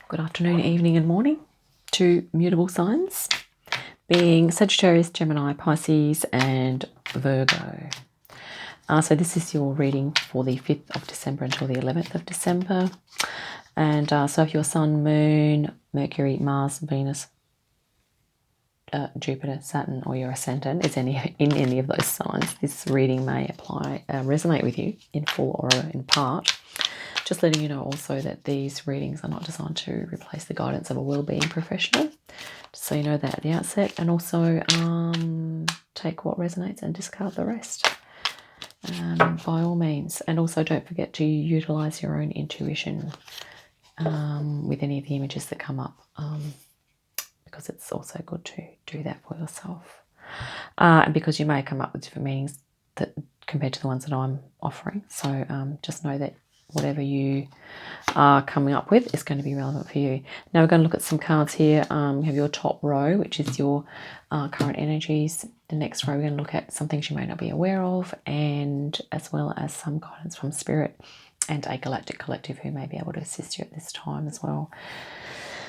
Good afternoon, evening and morning to mutable signs, being Sagittarius, Gemini, Pisces and Virgo. So this is your reading for the 5th of December until the 11th of December. And so if your Sun, Moon, Mercury, Mars, Venus, Jupiter, Saturn or your Ascendant is in any of those signs, this reading may resonate with you in full or in part. Just letting you know also that these readings are not designed to replace the guidance of a wellbeing professional. Just so you know that at the outset. And also take what resonates and discard the rest by all means. And also don't forget to utilize your own intuition with any of the images that come up, because it's also good to do that for yourself. And because you may come up with different meanings compared to the ones that I'm offering. So just know that whatever you are coming up with is going to be relevant for you. Now we're going to look at some cards here. You have your top row, which is your current energies. The next row, we're going to look at some things you may not be aware of, and as well as some guidance from Spirit and a galactic collective who may be able to assist you at this time as well.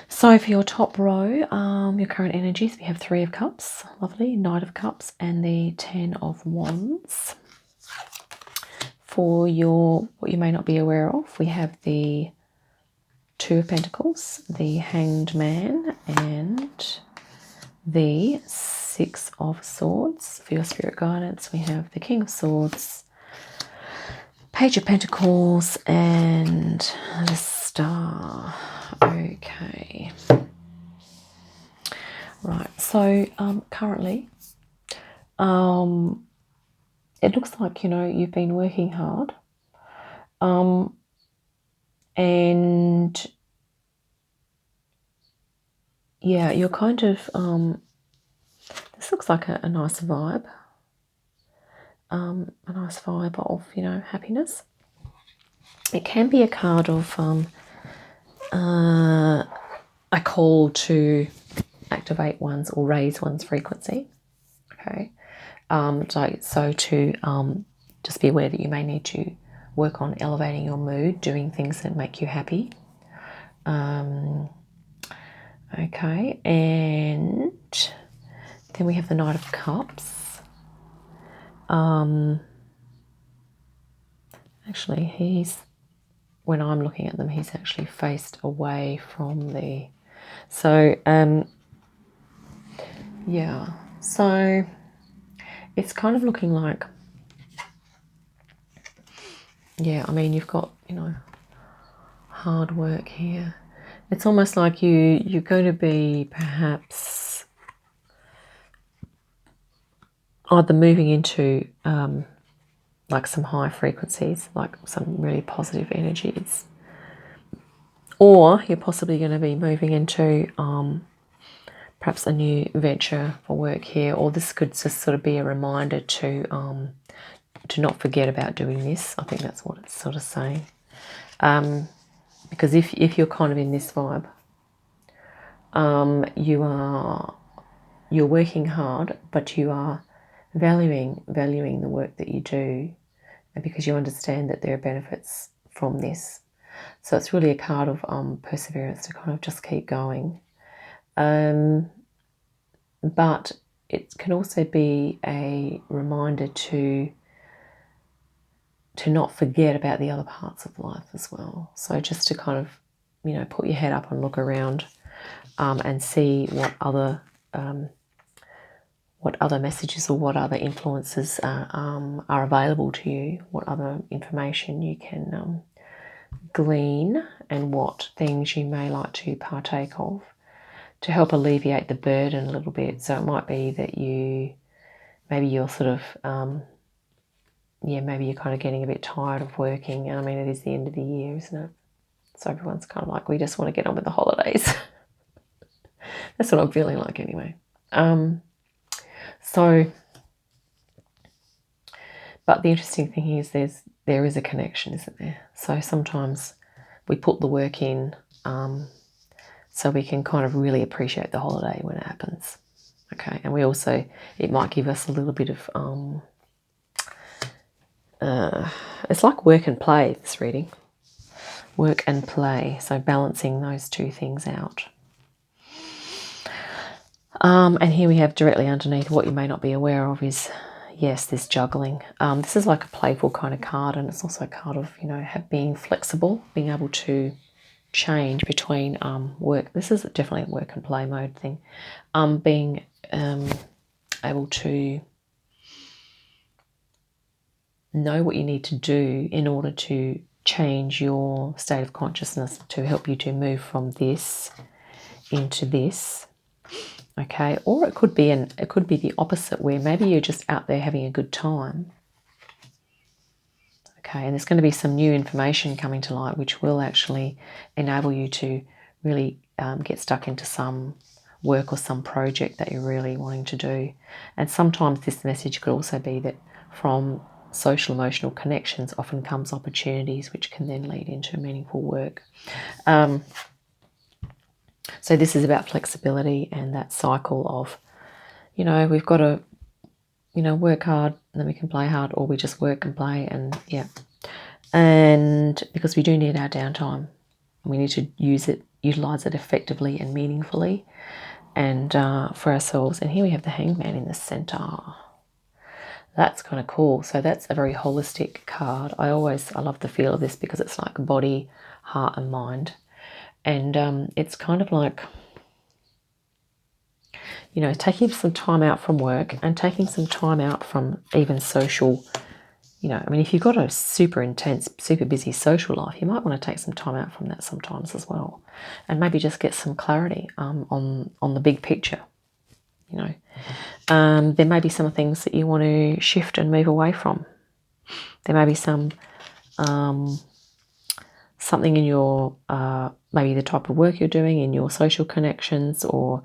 So for your top row, your current energies, we have 3 of Cups, lovely, Knight of Cups, and the 10 of Wands. For what you may not be aware of, we have the 2 of Pentacles, the Hanged Man, and the 6 of Swords. For your spirit guidance, we have the King of Swords, Page of Pentacles, and the Star. Okay. Right, so currently, it looks like, you've been working hard, and yeah, you're kind of, this looks like a nice vibe, of, happiness. It can be a card of a call to activate one's or raise one's frequency, okay? So to just be aware that you may need to work on elevating your mood, doing things that make you happy. Okay, and then we have the Knight of Cups. Actually, when I'm looking at them, he's actually faced away from the... So, yeah, so it's kind of looking like, yeah, I mean, you've got, hard work here. It's almost like you're going to be perhaps either moving into like some high frequencies, like some really positive energies, or you're possibly going to be moving into perhaps a new venture for work here, or this could just sort of be a reminder to not forget about doing this. I think that's what it's sort of saying. Because if you're kind of in this vibe, you're working hard, but you are valuing the work that you do, and because you understand that there are benefits from this. So it's really a card of perseverance to kind of just keep going. But it can also be a reminder to not forget about the other parts of life as well. So just to kind of, put your head up and look around and see what other messages or what other influences are available to you, what other information you can glean, and what things you may like to partake of to help alleviate the burden a little bit. So it might be that maybe you're sort of, maybe you're kind of getting a bit tired of working. I mean, it is the end of the year, isn't it? So everyone's kind of like, we just want to get on with the holidays. That's what I'm feeling like anyway. But the interesting thing is there is a connection, isn't there? So sometimes we put the work in so we can kind of really appreciate the holiday when it happens. Okay, and we also, it might give us a little bit of, it's like work and play, this reading. work and play. So balancing those two things out. And here we have directly underneath, what you may not be aware of is, yes, this juggling. This is like a playful kind of card, and it's also a card of, you know, being flexible, being able to change between work. This is definitely a work and play mode thing. Being able to know what you need to do in order to change your state of consciousness to help you to move from this into this. Okay, or it could be the opposite, where maybe you're just out there having a good time. Okay, and there's going to be some new information coming to light which will actually enable you to really get stuck into some work or some project that you're really wanting to do. And sometimes this message could also be that from social emotional connections often comes opportunities which can then lead into meaningful work. So this is about flexibility and that cycle of, you know, we've got to, you know, work hard and then we can play hard, or we just work and play, and yeah. And because we do need our downtime, we need to utilize it effectively and meaningfully, and for ourselves. And here we have the Hanged Man in the center. That's kind of cool. So that's a very holistic card. I love the feel of this because it's like body, heart and mind. And it's kind of like, you know, taking some time out from work and taking some time out from even social, you know, I mean, if you've got a super intense, super busy social life, you might want to take some time out from that sometimes as well. And maybe just get some clarity on the big picture, you know. There may be some things that you want to shift and move away from. There may be some something in your, maybe the type of work you're doing, in your social connections, or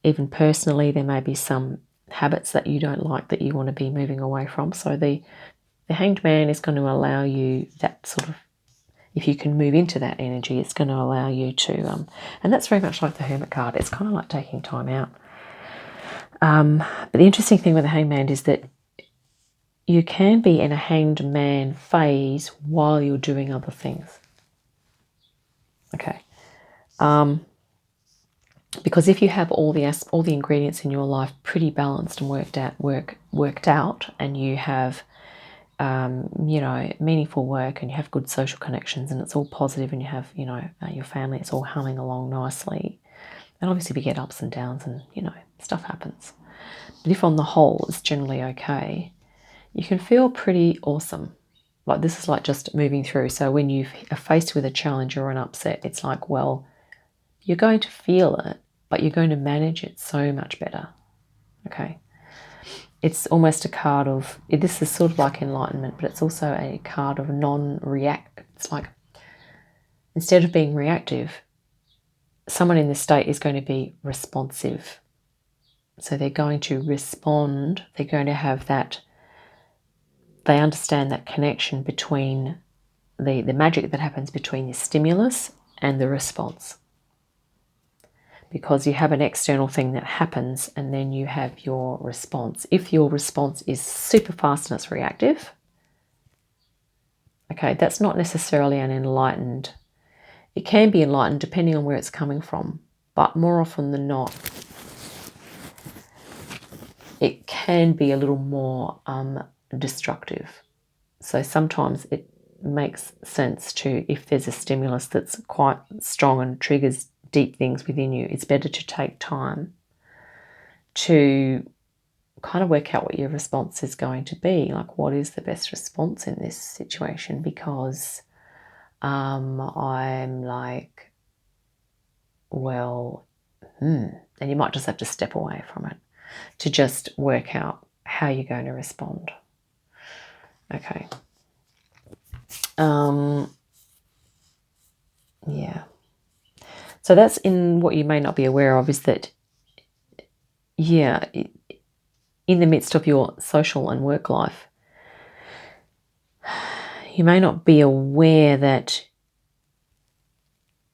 even personally, there may be some habits that you don't like that you want to be moving away from. So the Hanged Man is going to allow you that sort of, if you can move into that energy, it's going to allow you to, and that's very much like the Hermit card. It's kind of like taking time out. But the interesting thing with the Hanged Man is that you can be in a Hanged Man phase while you're doing other things. Okay. Because if you have all the ingredients in your life pretty balanced and worked out, and you have you know, meaningful work, and you have good social connections, and it's all positive, and you have, you know, your family, it's all humming along nicely. And obviously we get ups and downs, and, you know, stuff happens. But if on the whole it's generally okay, you can feel pretty awesome. Like, this is like just moving through. So when you are faced with a challenge or an upset, it's like, well, you're going to feel it, but you're going to manage it so much better. Okay. It's almost a card of, this is sort of like enlightenment, but it's also a card of non-react. It's like, instead of being reactive, someone in this state is going to be responsive. So they're going to respond. They're going to have that, they understand that connection between the magic that happens between the stimulus and the response. Because you have an external thing that happens, and then you have your response. If your response is super fast and it's reactive, okay, that's not necessarily an enlightened. It can be enlightened depending on where it's coming from, but more often than not, it can be a little more destructive. So sometimes it makes sense to, if there's a stimulus that's quite strong and triggers deep things within you, it's better to take time to kind of work out what your response is going to be. Like, what is the best response in this situation? Because I'm like, well, and you might just have to step away from it to just work out how you're going to respond. Okay. Yeah. So that's in what you may not be aware of, is that, yeah, in the midst of your social and work life, you may not be aware that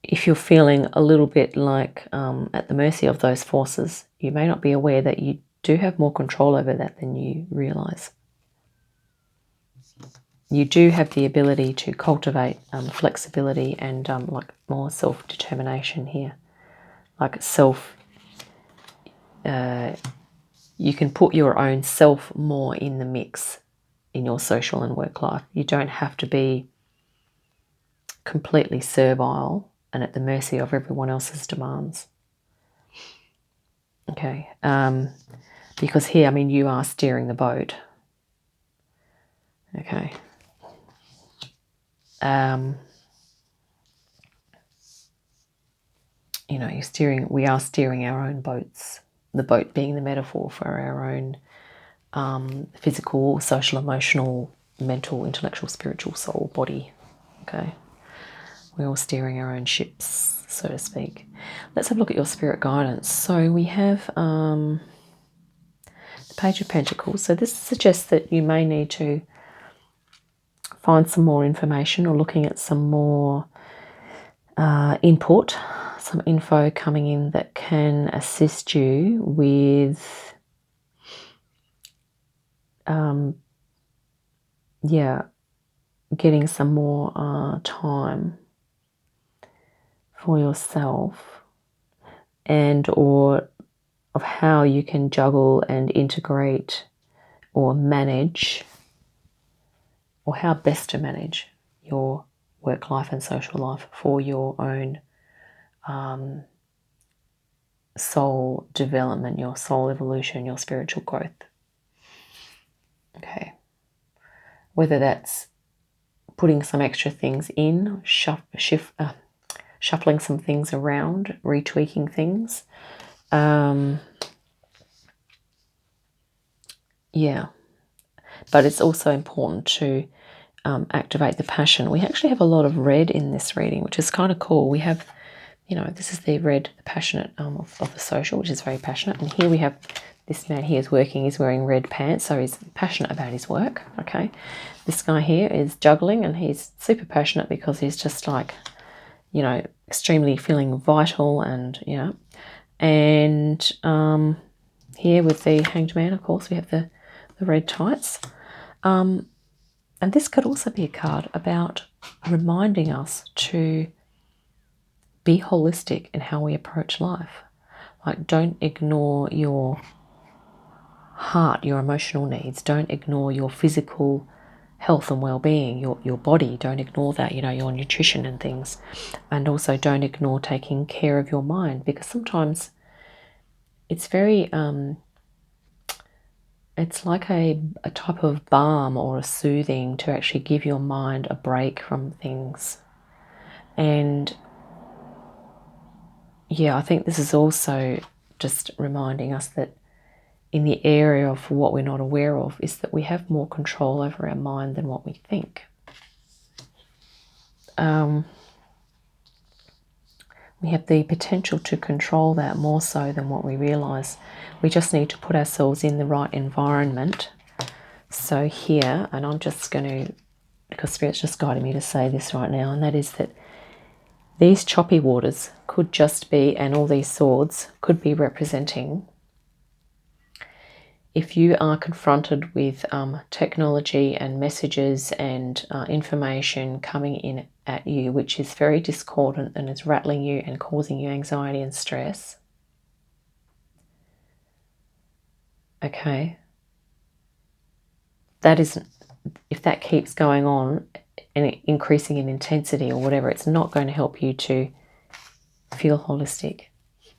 if you're feeling a little bit like at the mercy of those forces, you may not be aware that you do have more control over that than you realize. you do have the ability to cultivate flexibility and like more self-determination here. Like you can put your own self more in the mix in your social and work life. You don't have to be completely servile and at the mercy of everyone else's demands. Okay, because here, I mean, you are steering the boat. Okay. You know, we are steering our own boats, the boat being the metaphor for our own physical, social, emotional, mental, intellectual, spiritual, soul, body. Okay. We're all steering our own ships, so to speak. Let's have a look at your spirit guidance. So we have the Page of Pentacles. So this suggests that you may need to find some more information or looking at some more input, some info coming in that can assist you with getting some more time for yourself, and or of how you can juggle and integrate or manage, or how best to manage your work life and social life for your own soul development, your soul evolution, your spiritual growth. Okay. Whether that's putting some extra things in, shuffling some things around, retweaking things. Yeah. But it's also important to activate the passion. We actually have a lot of red in this reading, which is kind of cool. We have, you know, this is the red, the passionate of the social, which is very passionate. And here we have this man here is working, he's wearing red pants, so he's passionate about his work, okay? This guy here is juggling, and he's super passionate because he's just like, you know, extremely feeling vital, and, you know. And here with the Hanged Man, of course, we have the red tights. And this could also be a card about reminding us to be holistic in how we approach life. Like, don't ignore your heart, your emotional needs. Don't ignore your physical health and well-being, your body. Don't ignore that, you know, your nutrition and things. And also don't ignore taking care of your mind, because sometimes it's very, it's like a type of balm or a soothing to actually give your mind a break from things. And yeah, I think this is also just reminding us that in the area of what we're not aware of is that we have more control over our mind than what we think. We have the potential to control that more so than what we realize. We just need to put ourselves in the right environment. So here, and I'm just going to, because Spirit's just guiding me to say this right now, and that is that these choppy waters could just be, and all these swords could be representing, if you are confronted with technology and messages and information coming in at you, which is very discordant and is rattling you and causing you anxiety and stress, okay, that isn't, if that keeps going on and increasing in intensity or whatever, it's not going to help you to feel holistic.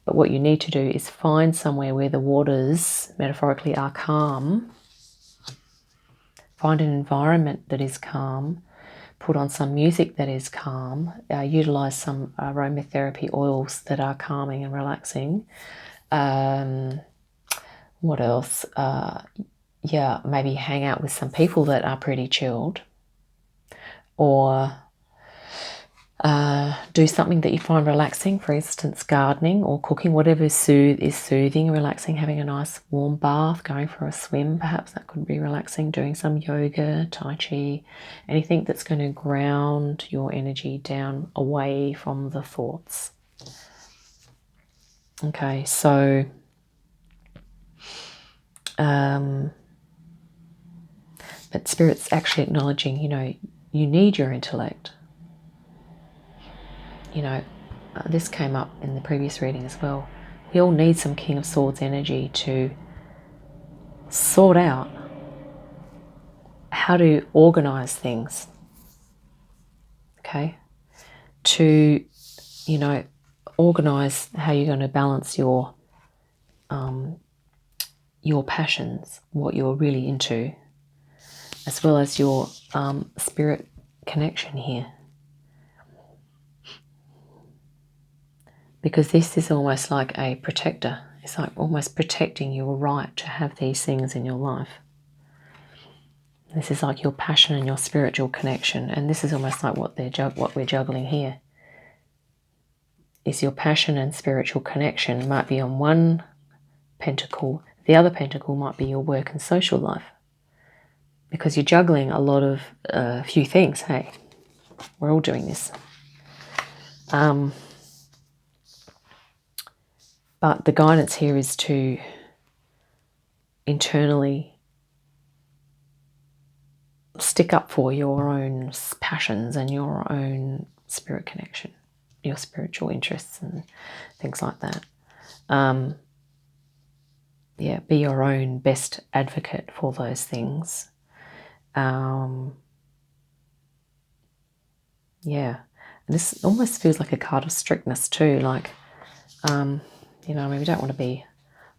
But what you need to do is find somewhere where the waters, metaphorically, are calm. Find an environment that is calm. Put on some music that is calm. Utilize some aromatherapy oils that are calming and relaxing. What else? Yeah, maybe hang out with some people that are pretty chilled. Or do something that you find relaxing, for instance, gardening or cooking, whatever is soothing, relaxing, having a nice warm bath, going for a swim, perhaps that could be relaxing, doing some yoga, tai chi, anything that's going to ground your energy down away from the thoughts. Okay, so But Spirit's actually acknowledging, you need your intellect. This came up in the previous reading as well. We all need some King of Swords energy to sort out how to organize things. Okay? To, organize how you're going to balance your passions, what you're really into, as well as your spirit connection here. Because this is almost like a protector. It's like almost protecting your right to have these things in your life. This is like your passion and your spiritual connection. And this is almost like what we're juggling here. Is your passion and spiritual connection might be on one pentacle. The other pentacle might be your work and social life. Because you're juggling a lot of few things. Hey, we're all doing this. But the guidance here is to internally stick up for your own passions and your own spirit connection, your spiritual interests and things like that. Be your own best advocate for those things. And this almost feels like a card of strictness too, like, we don't want to be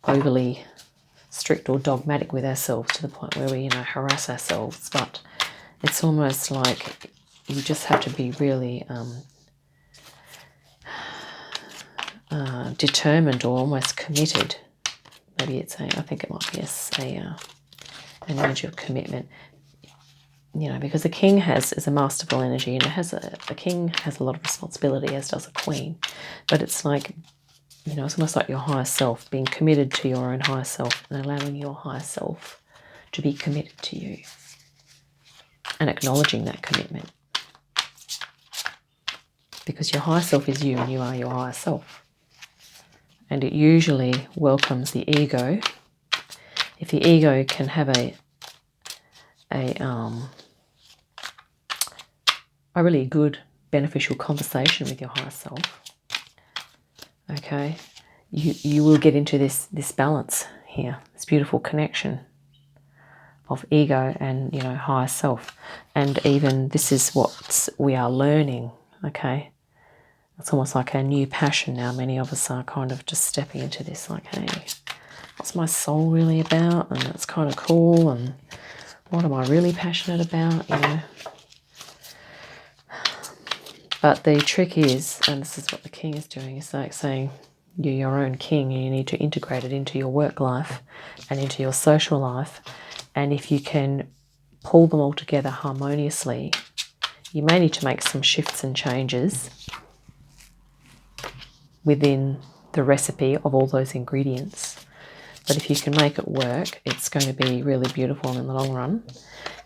overly strict or dogmatic with ourselves to the point where we, harass ourselves, but it's almost like you just have to be really determined or almost committed. Maybe I think it might be an energy of commitment. Because the king is a masterful energy, and a king has a lot of responsibility, as does a queen. But it's like, it's almost like your higher self, being committed to your own higher self and allowing your higher self to be committed to you and acknowledging that commitment. Because your higher self is you and you are your higher self. And it usually welcomes the ego. If the ego can have a really good, beneficial conversation with your higher self, okay, you will get into this balance here, this beautiful connection of ego and higher self. And even this is what we are learning. Okay, it's almost like a new passion now. Many of us are kind of just stepping into this, like, hey, what's my soul really about? And it's kind of cool. And what am I really passionate about? But the trick is, and this is what the king is doing, is like saying you're your own king and you need to integrate it into your work life and into your social life. And if you can pull them all together harmoniously, you may need to make some shifts and changes within the recipe of all those ingredients. But if you can make it work, it's going to be really beautiful, and in the long run,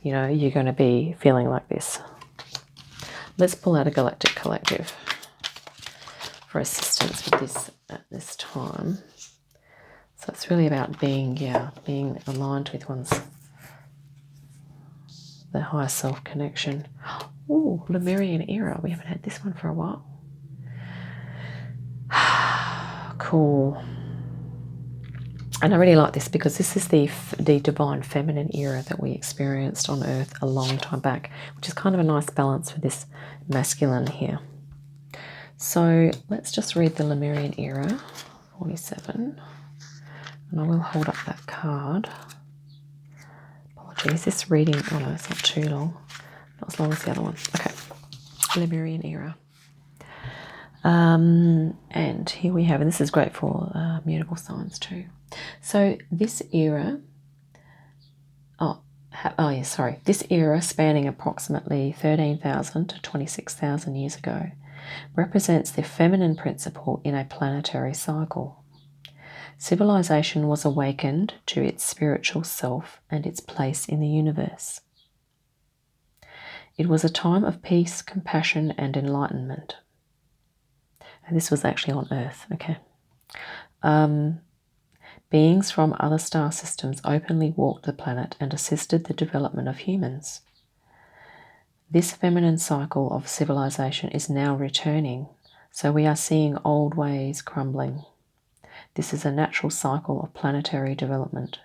you're going to be feeling like this. Let's pull out a Galactic Collective for assistance with this at this time. So it's really about being aligned with the higher self connection. Ooh, Lemurian era. We haven't had this one for a while. Cool. And I really like this because this is the divine feminine era that we experienced on Earth a long time back, which is kind of a nice balance for this masculine here. So let's just read the Lemurian era, 47. And I will hold up that card. Apologies, this reading, oh no, it's not too long. Not as long as the other one. Okay, Lemurian era. And here we have, and this is great for mutable signs too. So this era, this era spanning approximately 13,000 to 26,000 years ago represents the feminine principle in a planetary cycle. Civilization was awakened to its spiritual self and its place in the universe. It was a time of peace, compassion, and enlightenment. And this was actually on Earth, okay? Beings from other star systems openly walked the planet and assisted the development of humans. This feminine cycle of civilization is now returning, so we are seeing old ways crumbling. This is a natural cycle of planetary development.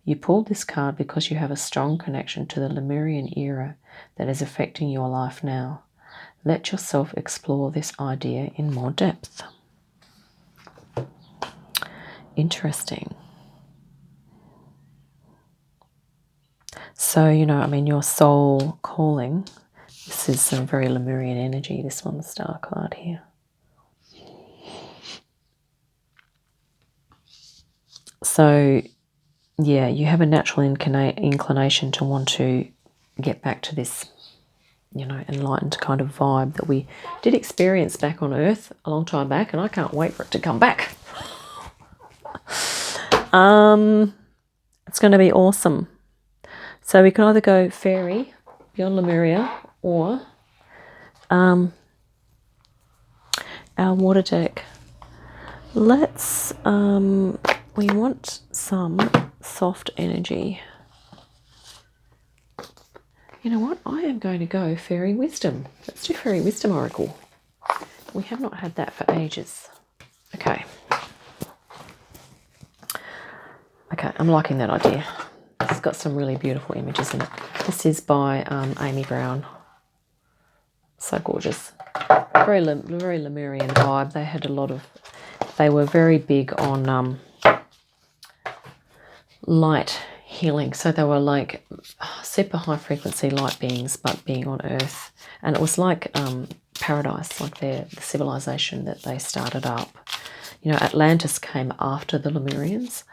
You pulled this card because you have a strong connection to the Lemurian era that is affecting your life now. Let yourself explore this idea in more depth. Interesting. So, your soul calling. This is some very Lemurian energy, this one, the star card here. So, yeah, you have a natural inclination to want to get back to this, enlightened kind of vibe that we did experience back on Earth a long time back, and I can't wait for it to come back. It's going to be awesome. So we can either go fairy, beyond Lemuria, or our water deck. Let's, we want some soft energy. You know what? I am going to go Fairy Wisdom. Let's do Fairy Wisdom Oracle. We have not had that for ages. Okay. Okay, I'm liking that idea. It's got some really beautiful images in it. This is by Amy Brown. So gorgeous. Very Lemurian vibe. They had a lot of... They were very big on light healing. So they were like super high frequency light beings, but being on Earth. And it was like paradise, like the civilization that they started up. Atlantis came after the Lemurians,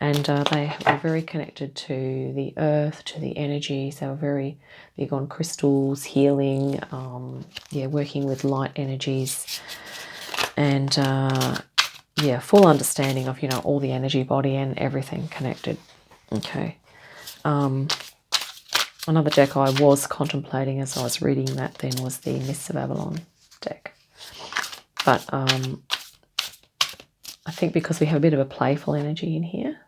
and they were very connected to the earth, to the energies. They were very big on crystals, healing, working with light energies, and full understanding of all the energy body and everything connected. Okay. Another deck I was contemplating as I was reading that then was the Mists of Avalon deck, but I think because we have a bit of a playful energy in here,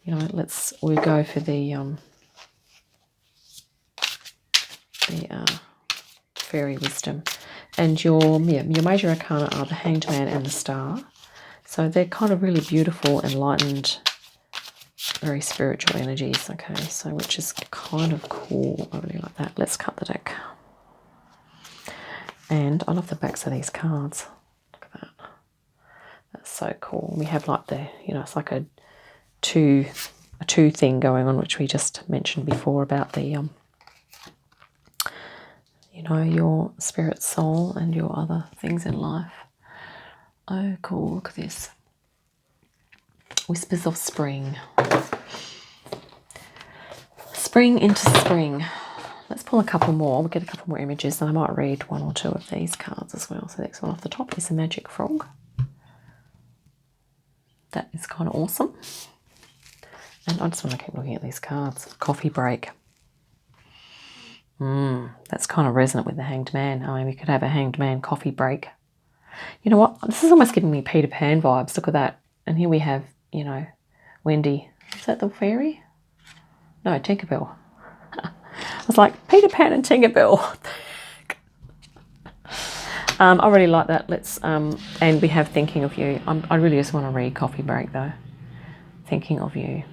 we'll go for the Fairy Wisdom. And your major arcana are the Hanged Man and the Star. So they're kind of really beautiful, enlightened, very spiritual energies. Okay, so which is kind of cool. I really like that. Let's cut the deck. And I love the backs of these cards. Look at that. That's so cool. We have like the, it's like a two thing going on, which we just mentioned before about the, your spirit soul and your other things in life. Oh, cool. Look at this. Whispers of Spring. Spring into spring. Let's pull a couple more. We'll get a couple more images, and I might read one or two of these cards as well. So the next one off the top is a Magic Frog. That is kind of awesome. And I just want to keep looking at these cards. Coffee break. That's kind of resonant with the Hanged Man. I mean, we could have a Hanged Man coffee break. You know what? This is almost giving me Peter Pan vibes. Look at that. And here we have, Wendy. Is that the fairy? No, Tinkerbell. I was like, Peter Pan and Tinkerbell. I really like that. Let's and we have Thinking of You. I really just want to read Coffee Break though. Thinking of You.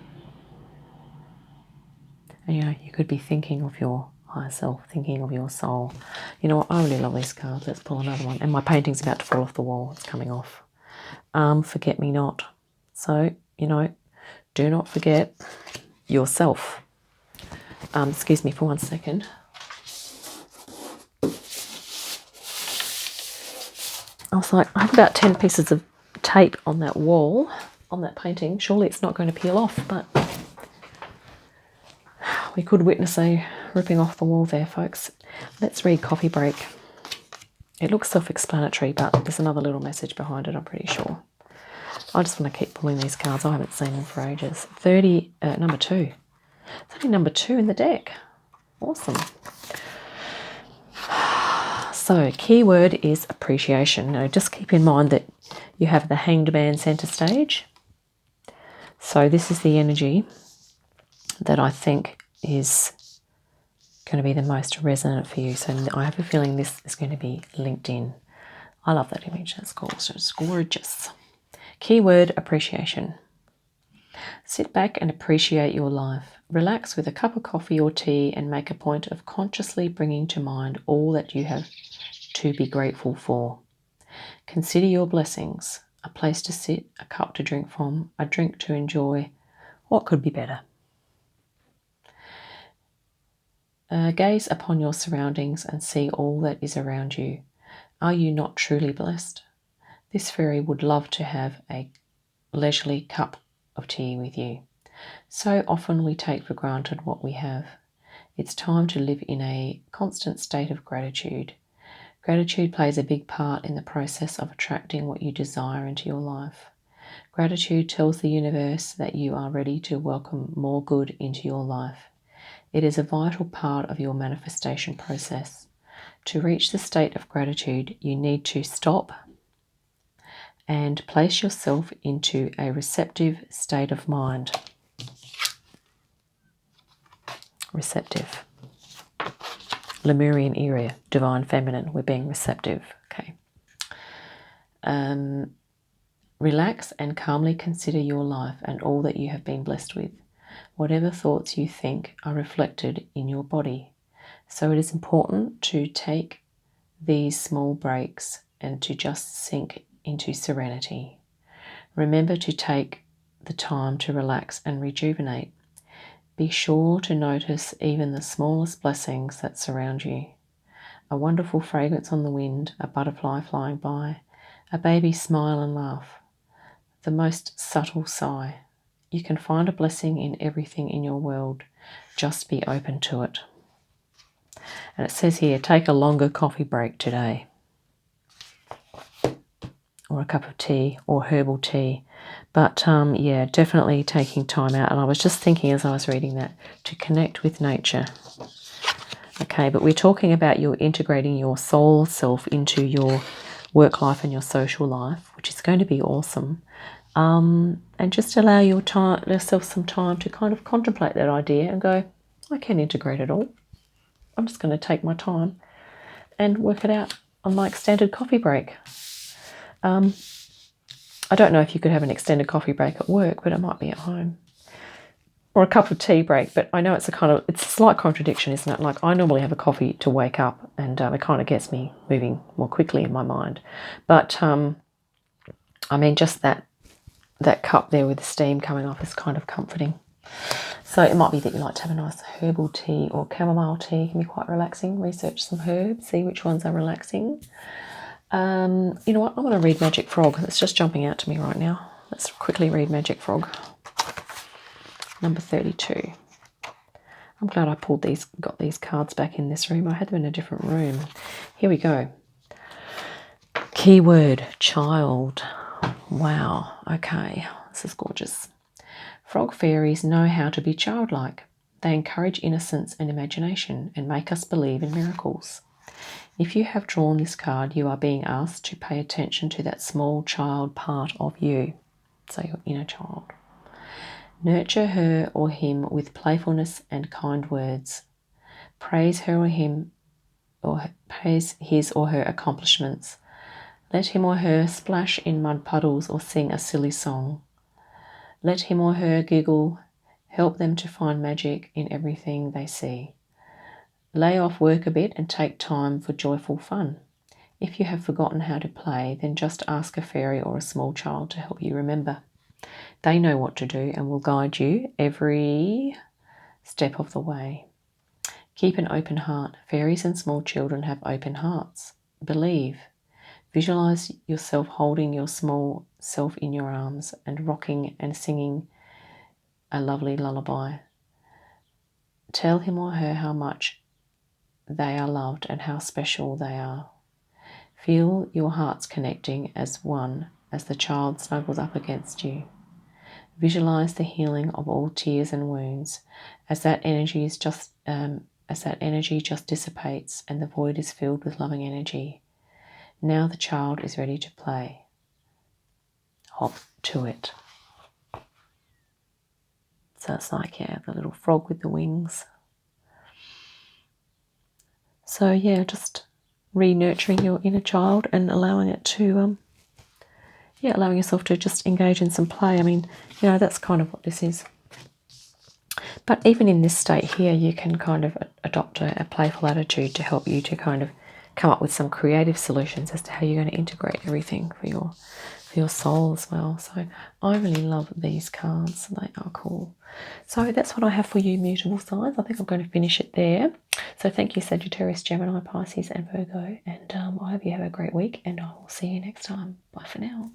And you could be thinking of your higher self, thinking of your soul. You know what? I really love these cards. Let's pull another one. And my painting's about to fall off the wall. It's coming off. Forget Me Not. So, do not forget yourself. Excuse me for 1 second. I was like, I have about 10 pieces of tape on that wall, on that painting. Surely it's not going to peel off, but we could witness a ripping off the wall there, folks. Let's read Coffee Break. It looks self-explanatory, but there's another little message behind it, I'm pretty sure. I just want to keep pulling these cards. I haven't seen them for ages. Number 2. It's only number 2 in the deck. Awesome. So, keyword is appreciation. Now, just keep in mind that you have the Hanged Man centre stage. So this is the energy that I think is going to be the most resonant for you. So I have a feeling this is going to be linked in. I love that image. That's gorgeous. It's gorgeous. Keyword appreciation. Sit back and appreciate your life. Relax with a cup of coffee or tea and make a point of consciously bringing to mind all that you have to be grateful for. Consider your blessings. A place to sit, a cup to drink from, a drink to enjoy. What could be better? Gaze upon your surroundings and see all that is around you. Are you not truly blessed? This fairy would love to have a leisurely cup of tea with you. So often we take for granted what we have. It's time to live in a constant state of gratitude. Gratitude plays a big part in the process of attracting what you desire into your life. Gratitude tells the universe that you are ready to welcome more good into your life. It is a vital part of your manifestation process. To reach the state of gratitude, you need to stop and place yourself into a receptive state of mind. Receptive. Lemurian era, divine feminine, we're being receptive. Okay. Relax and calmly consider your life and all that you have been blessed with. Whatever thoughts you think are reflected in your body. So it is important to take these small breaks and to just sink into serenity. Remember to take the time to relax and rejuvenate. Be sure to notice even the smallest blessings that surround you. A wonderful fragrance on the wind, a butterfly flying by, a baby smile and laugh, the most subtle sigh. You can find a blessing in everything in your world. Just be open to it. And it says here, take a longer coffee break today, or a cup of tea, or herbal tea. But yeah, definitely taking time out. And I was just thinking as I was reading that, to connect with nature. Okay, but we're talking about you integrating your soul self into your work life and your social life, which is going to be awesome. And just allow yourself some time to kind of contemplate that idea and go, I can integrate it all. I'm just going to take my time and work it out on my extended coffee break. I don't know if you could have an extended coffee break at work, but it might be at home. Or a cup of tea break, but I know it's a slight contradiction, isn't it? Like I normally have a coffee to wake up and it kind of gets me moving more quickly in my mind. But I mean, just that cup there with the steam coming off is kind of comforting. So it might be that you like to have a nice herbal tea or chamomile tea. It can be quite relaxing. Research some herbs, see which ones are relaxing. You know what? I'm going to read Magic Frog. It's just jumping out to me right now. Let's quickly read Magic Frog. Number 32. I'm glad I got these cards back in this room. I had them in a different room. Here we go. Keyword, child. Wow. Okay. This is gorgeous. Frog fairies know how to be childlike. They encourage innocence and imagination and make us believe in miracles. If you have drawn this card, you are being asked to pay attention to that small child part of you. So your inner child. Nurture her or him with playfulness and kind words. Praise her or him, or praise his or her accomplishments. Let him or her splash in mud puddles or sing a silly song. Let him or her giggle. Help them to find magic in everything they see. Lay off work a bit and take time for joyful fun. If you have forgotten how to play, then just ask a fairy or a small child to help you remember. They know what to do and will guide you every step of the way. Keep an open heart. Fairies and small children have open hearts. Believe. Visualize yourself holding your small self in your arms and rocking and singing a lovely lullaby. Tell him or her how much they are loved and how special they are. Feel your hearts connecting as one as the child snuggles up against you. Visualize the healing of all tears and wounds as that energy just dissipates and the void is filled with loving energy. Now the child is ready to play. Hop to it. So it's like, yeah, the little frog with the wings. So yeah, just re-nurturing your inner child and allowing it to, allowing yourself to just engage in some play. I mean, you know, that's kind of what this is. But even in this state here, you can kind of adopt a playful attitude to help you to kind of come up with some creative solutions as to how you're going to integrate everything for your soul as well. So I really love these cards. They are cool. So that's what I have for you, mutable signs. I think I'm going to finish it there. So thank you, Sagittarius, Gemini, Pisces, and Virgo. And I hope you have a great week, and I will see you next time. Bye for now.